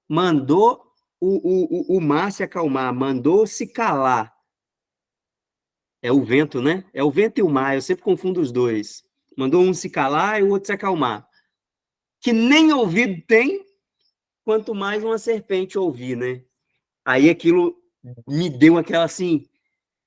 mandou o mar se acalmar, mandou se calar, é o vento, né? É o vento e o mar, eu sempre confundo os dois. Mandou um se calar e o outro se acalmar. Que nem ouvido tem, quanto mais uma serpente ouvir, né? Aí aquilo me deu aquela assim,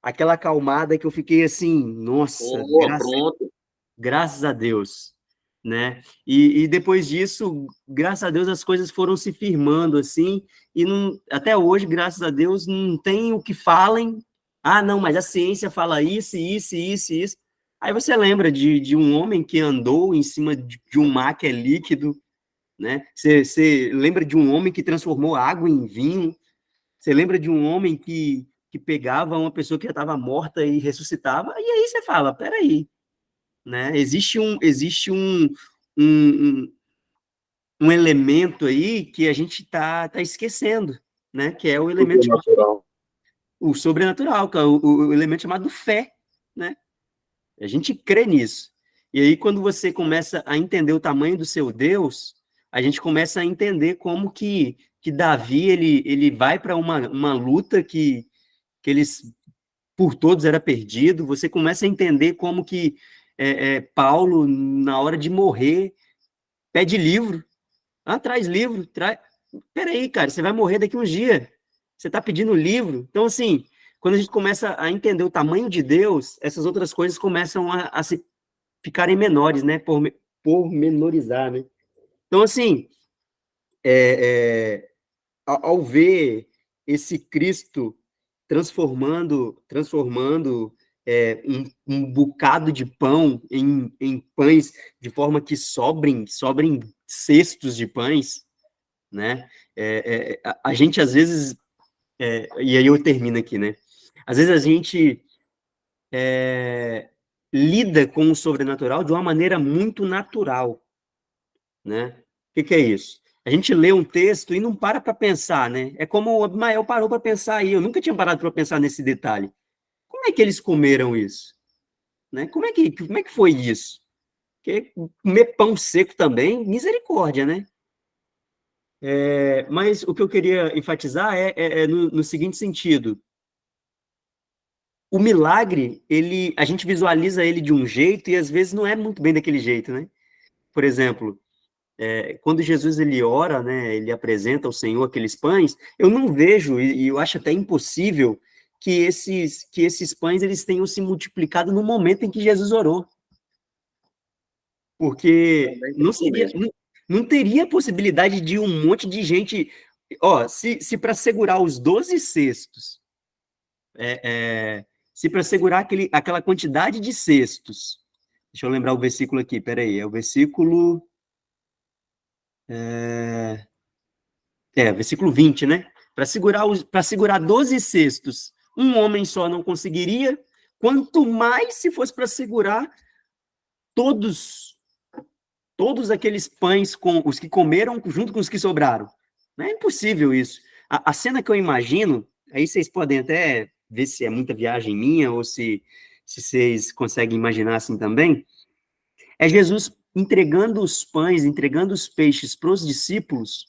aquela acalmada que eu fiquei assim, nossa, Boa, pronto. graças a Deus, né? E depois disso, graças a Deus, as coisas foram se firmando assim, e não, até hoje, graças a Deus, não tem o que falem. Ah, não, mas a ciência fala isso. Aí você lembra de um homem que andou em cima de um mar que é líquido, né? Você lembra de um homem que transformou água em vinho? Você lembra de um homem que pegava uma pessoa que já estava morta e ressuscitava? E aí você fala, peraí, né? Um, um elemento aí que a gente tá esquecendo, né? Que é o elemento chamado, Sobrenatural. o sobrenatural, que é o elemento chamado fé, né? A gente crê nisso. E aí, quando você começa a entender o tamanho do seu Deus, a gente começa a entender como que Davi ele vai para uma luta que eles por todos era perdido. Você começa a entender como que Paulo, na hora de morrer, pede livro. Ah, traz livro, traz. Peraí, cara, você vai morrer daqui uns dias. Você está pedindo livro. Então, assim, quando a gente começa a entender o tamanho de Deus, essas outras coisas começam a se ficarem menores, né? Por menorizar, né? Então, assim, ao ver esse Cristo transformando um bocado de pão em pães de forma que sobrem cestos de pães, né? A gente às vezes, e aí eu termino aqui, né? Às vezes a gente lida com o sobrenatural de uma maneira muito natural, né? O que é isso? A gente lê um texto e não para pensar, né? É como o Abimael parou para pensar aí. Eu nunca tinha parado para pensar nesse detalhe. Como é que eles comeram isso? Né? Como é que foi isso? Porque comer pão seco também, misericórdia, né? Mas o que eu queria enfatizar é no seguinte sentido. O milagre, a gente visualiza ele de um jeito e às vezes não é muito bem daquele jeito, né? Por exemplo, quando Jesus ele ora, né, ele apresenta ao Senhor aqueles pães, eu não vejo, e eu acho até impossível, que esses pães eles tenham se multiplicado no momento em que Jesus orou. Porque não teria possibilidade de um monte de gente. Ó, se para segurar os 12 cestos, se para segurar aquela quantidade de cestos, deixa eu lembrar o versículo aqui, peraí, é o versículo. Versículo 20, né? Para segurar 12 cestos, um homem só não conseguiria, quanto mais se fosse para segurar todos aqueles pães com os que comeram junto com os que sobraram. Não é impossível isso. A cena que eu imagino, aí vocês podem até ver se é muita viagem minha ou se vocês conseguem imaginar assim também, é Jesus entregando os pães, entregando os peixes para os discípulos,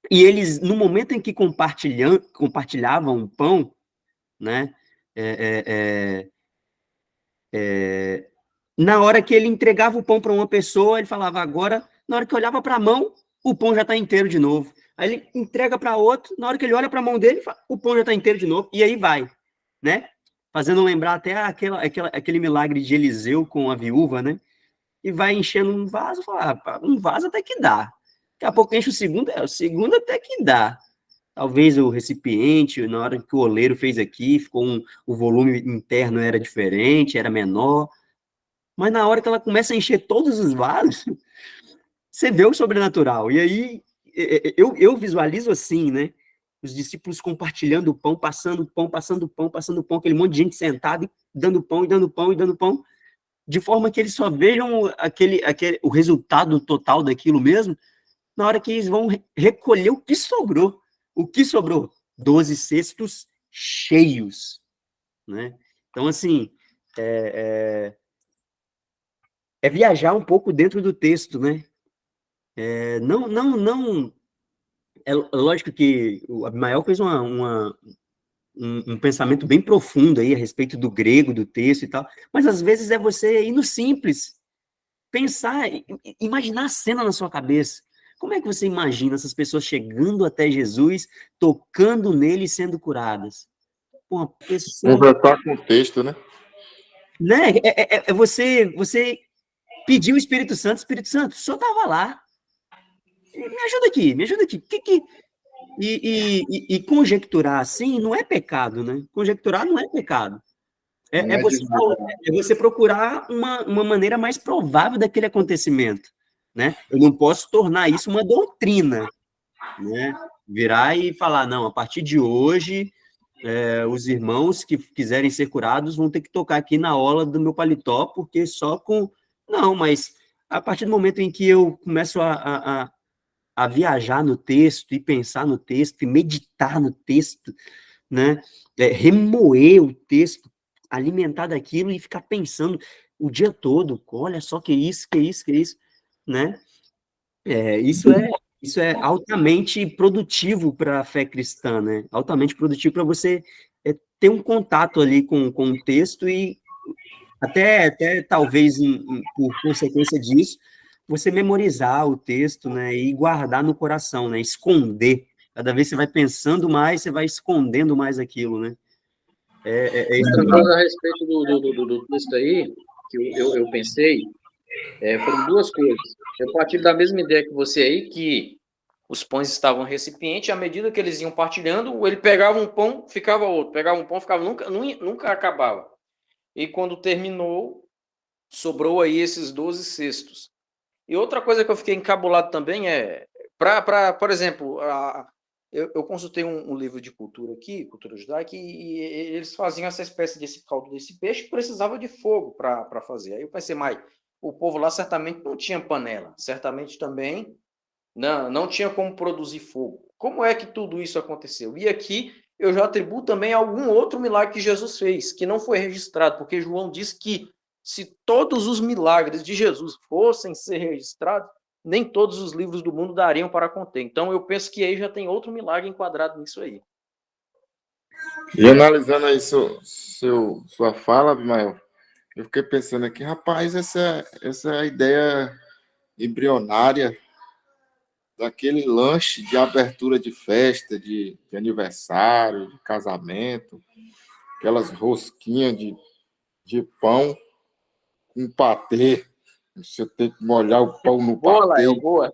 e eles, no momento em que compartilhavam o pão, né, na hora que ele entregava o pão para uma pessoa, ele falava agora, na hora que olhava para a mão, o pão já está inteiro de novo. Aí ele entrega para outro, na hora que ele olha para a mão dele, o pão já está inteiro de novo, e aí vai, né? fazendo lembrar até aquele milagre de Eliseu com a viúva, né? E vai enchendo um vaso, fala, um vaso até que dá. Daqui a pouco enche o segundo até que dá. Talvez o recipiente, na hora que o oleiro fez aqui, o volume interno era diferente, era menor. Mas na hora que ela começa a encher todos os vasos, você vê o sobrenatural. E aí, eu visualizo assim, né? Os discípulos compartilhando o pão, passando pão, passando pão, passando pão, aquele monte de gente sentada e dando pão, e dando pão, e dando pão, de forma que eles só vejam o resultado total daquilo mesmo, na hora que eles vão recolher o que sobrou. O que sobrou? 12 cestos cheios, né? Então, assim, é viajar um pouco dentro do texto, né? Não. É lógico que o Abimael fez um pensamento bem profundo aí a respeito do grego, do texto e tal, mas às vezes é você ir no simples, pensar, imaginar a cena na sua cabeça. Como é que você imagina essas pessoas chegando até Jesus, tocando nele e sendo curadas? Uma pessoa... Conversar com o texto, né? Né? É você pedir o Espírito Santo, o senhor estava lá. Me ajuda aqui. E conjecturar assim não é pecado, né? Conjecturar não é pecado. Não é Você procurar uma maneira mais provável daquele acontecimento, né? Eu não posso tornar isso uma doutrina, né? Virar e falar, não, a partir de hoje, os irmãos que quiserem ser curados vão ter que tocar aqui na ola do meu paletó, porque só com... Não, mas a partir do momento em que eu começo a viajar no texto, e pensar no texto, e meditar no texto, né? Remoer o texto, alimentar daquilo e ficar pensando o dia todo, olha só que isso, né? Isso é altamente produtivo para a fé cristã, né? Altamente produtivo para você ter um contato ali com o texto e até talvez por consequência disso, você memorizar o texto, né, e guardar no coração, né, esconder. Cada vez você vai pensando mais, você vai escondendo mais aquilo, né? Outra coisa a respeito do texto aí, que eu pensei, foram duas coisas. Eu parti da mesma ideia que você aí, que os pães estavam em recipiente, e à medida que eles iam partilhando, ele pegava um pão, ficava outro, pegava um pão, ficava, nunca acabava. E quando terminou, sobrou aí esses 12 cestos. E outra coisa que eu fiquei encabulado também por exemplo, eu consultei um livro de cultura aqui, cultura judaica, e eles faziam essa espécie desse caldo desse peixe que precisava de fogo para fazer. Aí eu pensei, mas o povo lá certamente não tinha panela, certamente também não tinha como produzir fogo. Como é que tudo isso aconteceu? E aqui eu já atribuo também a algum outro milagre que Jesus fez, que não foi registrado, porque João diz que se todos os milagres de Jesus fossem ser registrados, nem todos os livros do mundo dariam para conter. Então eu penso que aí já tem outro milagre enquadrado nisso aí. E analisando aí sua fala, Abimael, eu fiquei pensando aqui, rapaz, essa é a ideia embrionária daquele lanche de abertura de festa, de aniversário, de casamento, aquelas rosquinhas de pão com patê. Você tem que molhar o pão no patê. Boa.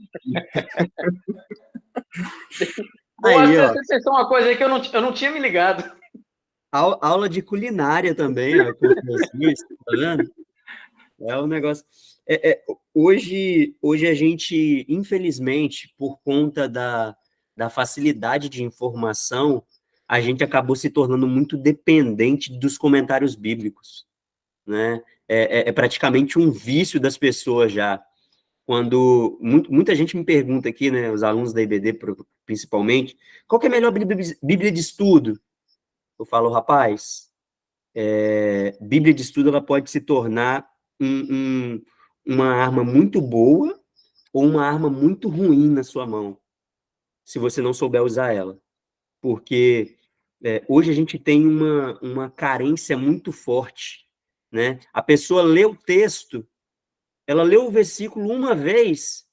Aí, ó. Você pensou uma coisa aí que eu não tinha me ligado. Aula de culinária também, ó, com vocês, tá vendo? É um negócio... hoje a gente, infelizmente, por conta da facilidade de informação, a gente acabou se tornando muito dependente dos comentários bíblicos, né? É praticamente um vício das pessoas já. Quando muita gente me pergunta aqui, né, os alunos da IBD principalmente, qual que é a melhor Bíblia de estudo? Eu falo, rapaz, Bíblia de estudo ela pode se tornar uma arma muito boa ou uma arma muito ruim na sua mão, se você não souber usar ela. Porque hoje a gente tem uma carência muito forte, né? A pessoa lê o texto, ela lê o versículo uma vez,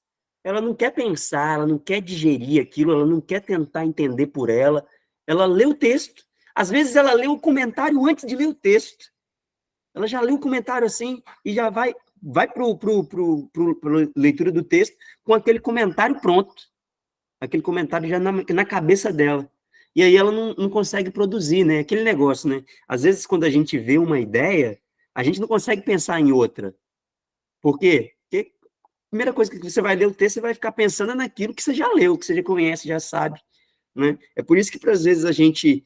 ela não quer pensar, ela não quer digerir aquilo, ela não quer tentar entender por ela lê o texto, Às vezes ela lê o comentário antes de ler o texto. Ela já lê o comentário assim e já vai para a leitura do texto com aquele comentário pronto. Aquele comentário já na cabeça dela. E aí ela não consegue produzir, né? Aquele negócio, né? Às vezes, quando a gente vê uma ideia, a gente não consegue pensar em outra. Por quê? Porque a primeira coisa que você vai ler o texto, você vai ficar pensando naquilo que você já leu, que você já conhece, já sabe. Né? É por isso que, às vezes, a gente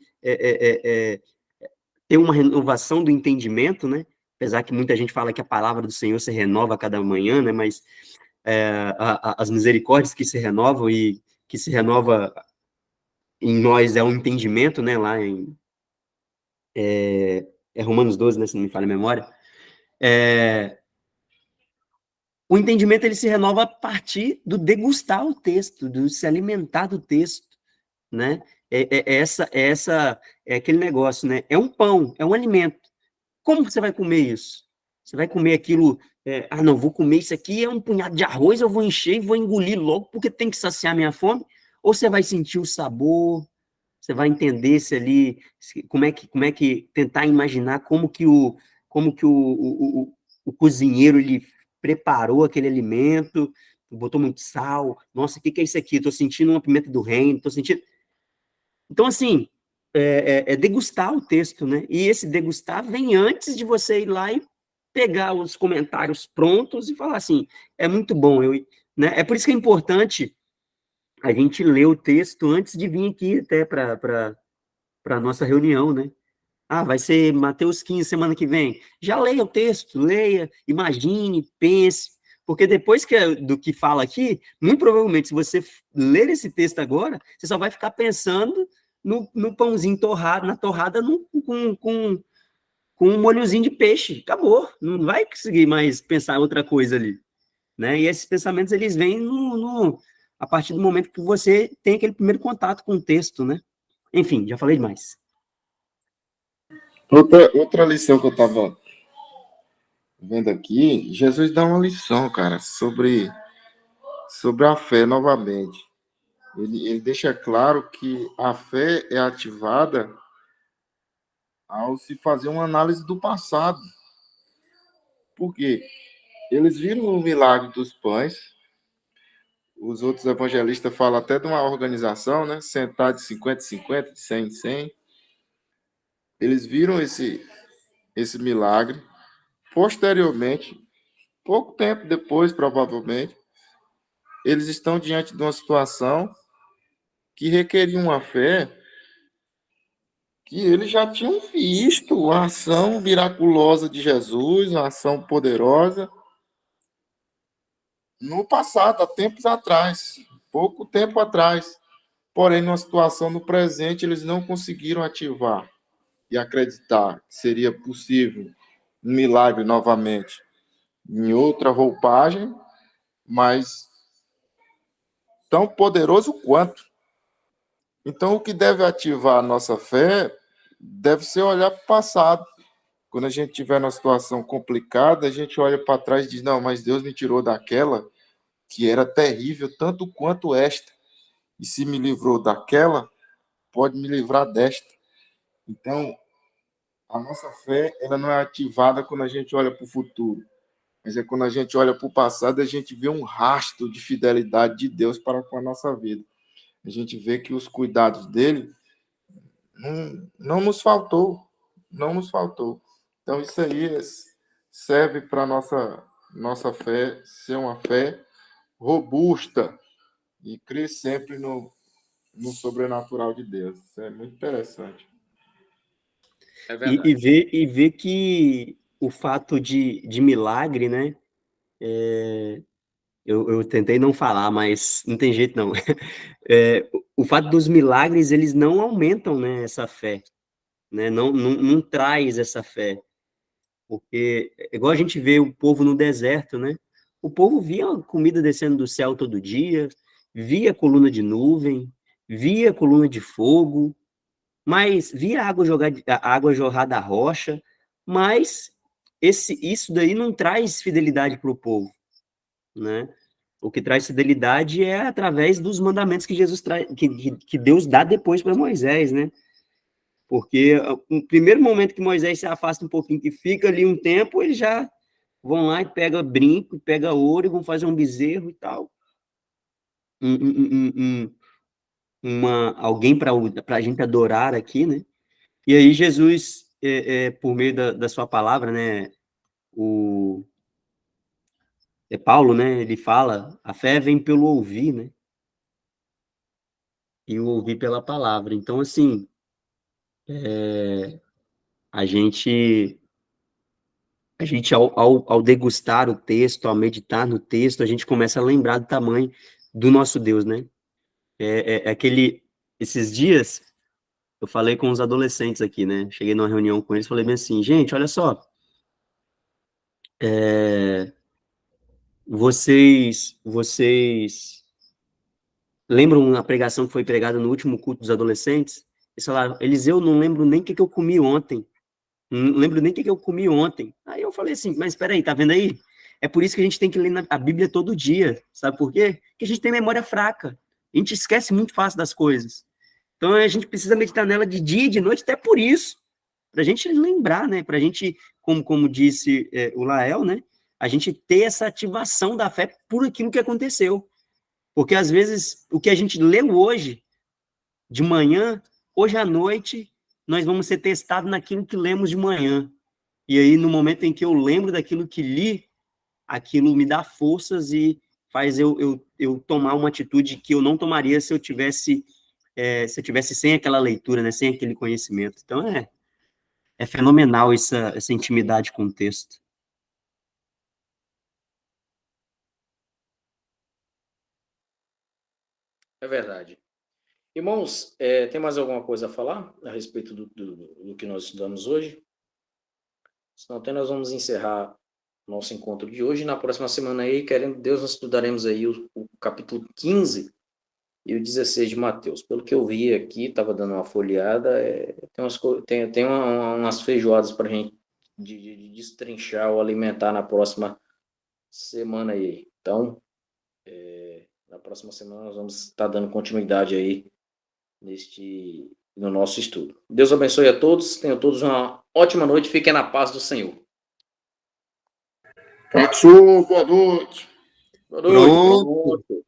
tem uma renovação do entendimento, né? Apesar que muita gente fala que a palavra do Senhor se renova a cada manhã, né? Mas as misericórdias que se renovam e que se renova em nós é um entendimento, né? Lá em Romanos 12, né? Se não me falha a memória. O entendimento ele se renova a partir do degustar o texto, do se alimentar do texto, né? É aquele negócio, né? É um pão, é um alimento. Como você vai comer isso? Você vai comer aquilo, não, vou comer isso aqui, é um punhado de arroz, eu vou encher e vou engolir logo, porque tem que saciar minha fome? Ou você vai sentir o sabor, você vai entender se ali, como é que tentar imaginar como que o cozinheiro, ele preparou aquele alimento, botou muito sal, nossa, o que é isso aqui? Estou sentindo uma pimenta do reino, estou sentindo... Então, assim, degustar o texto, né? E esse degustar vem antes de você ir lá e pegar os comentários prontos e falar assim, é muito bom, né? É por isso que é importante a gente ler o texto antes de vir aqui até para a nossa reunião, né? Ah, vai ser Mateus 15 semana que vem. Já leia o texto, leia, imagine, pense, porque depois do que fala aqui, muito provavelmente, se você ler esse texto agora, você só vai ficar pensando no pãozinho torrado, na torrada com um molhozinho de peixe. Acabou. Não vai conseguir mais pensar outra coisa ali. Né? E esses pensamentos, eles vêm a partir do momento que você tem aquele primeiro contato com o texto, né? Enfim, já falei demais. Outra lição que eu estava vendo aqui, Jesus dá uma lição, cara, sobre a fé novamente. Ele deixa claro que a fé é ativada ao se fazer uma análise do passado. Por quê? Eles viram o milagre dos pães. Os outros evangelistas falam até de uma organização, né? Sentar de 50 em 50, de 100 em 100. Eles viram esse milagre. Posteriormente, pouco tempo depois, provavelmente, eles estão diante de uma situação que requeria uma fé que eles já tinham visto a ação miraculosa de Jesus, a ação poderosa, no passado, há tempos atrás, pouco tempo atrás. Porém, numa situação no presente, eles não conseguiram ativar e acreditar que seria possível um milagre novamente em outra roupagem, mas tão poderoso quanto. Então, o que deve ativar a nossa fé deve ser olhar para o passado. Quando a gente estiver numa situação complicada, a gente olha para trás e diz, não, mas Deus me tirou daquela que era terrível, tanto quanto esta. E se me livrou daquela, pode me livrar desta. Então, a nossa fé ela não é ativada quando a gente olha para o futuro, mas é quando a gente olha para o passado e a gente vê um rastro de fidelidade de Deus para com a nossa vida. A gente vê que os cuidados dele não nos faltou, não nos faltou. Então, isso aí serve para a nossa fé ser uma fé robusta e crer sempre no sobrenatural de Deus. Isso é muito interessante. É verdade. E ver que o fato de milagre, né? Eu tentei não falar, mas não tem jeito não. O fato dos milagres, eles não aumentam, né, essa fé, né? Não traz essa fé. Porque, igual a gente vê o povo no deserto, né? O povo via comida descendo do céu todo dia, via coluna de nuvem, via coluna de fogo, mas via a água jorrar da rocha, mas isso daí não traz fidelidade para o povo, né? O que traz fidelidade é através dos mandamentos que Jesus traz, que Deus dá depois para Moisés, né? Porque no primeiro momento que Moisés se afasta um pouquinho, que fica ali um tempo, eles já vão lá e pega brinco, pega ouro e vão fazer um bezerro e tal. Alguém para a gente adorar aqui, né? E aí Jesus, por meio da sua palavra, né? Paulo, né? Ele fala, a fé vem pelo ouvir, né? E o ouvir pela palavra. Então, assim, a gente ao degustar o texto, ao meditar no texto, a gente começa a lembrar do tamanho do nosso Deus, né? Esses dias, eu falei com os adolescentes aqui, né? Cheguei numa reunião com eles, falei bem assim, gente, olha só, vocês lembram a pregação que foi pregada no último culto dos adolescentes? Eles falaram, Eliseu, não lembro nem o que eu comi ontem. Não lembro nem o que eu comi ontem. Aí eu falei assim, mas espera aí, tá vendo aí? É por isso que a gente tem que ler a Bíblia todo dia. Sabe por quê? Porque a gente tem memória fraca. A gente esquece muito fácil das coisas. Então a gente precisa meditar nela de dia e de noite, até por isso. Para a gente lembrar, né? Para a gente, como disse o Lael, né? A gente ter essa ativação da fé por aquilo que aconteceu. Porque às vezes o que a gente leu hoje, de manhã, hoje à noite, nós vamos ser testados naquilo que lemos de manhã. E aí, no momento em que eu lembro daquilo que li, aquilo me dá forças e faz eu tomar uma atitude que eu não tomaria se eu tivesse sem aquela leitura, né, sem aquele conhecimento. Então, é fenomenal essa intimidade com o texto. É verdade. Irmãos, tem mais alguma coisa a falar a respeito do que nós estudamos hoje? Se não tem, nós vamos encerrar nosso encontro de hoje. Na próxima semana aí, querendo Deus, nós estudaremos aí o capítulo 15 e o 16 de Mateus. Pelo que eu vi aqui, estava dando uma folheada, tem umas feijoadas para a gente de destrinchar ou alimentar na próxima semana aí. Então, na próxima semana nós vamos estar dando continuidade aí no nosso estudo. Deus abençoe a todos, tenham todos uma ótima noite, fiquem na paz do Senhor. Boa noite. Boa noite.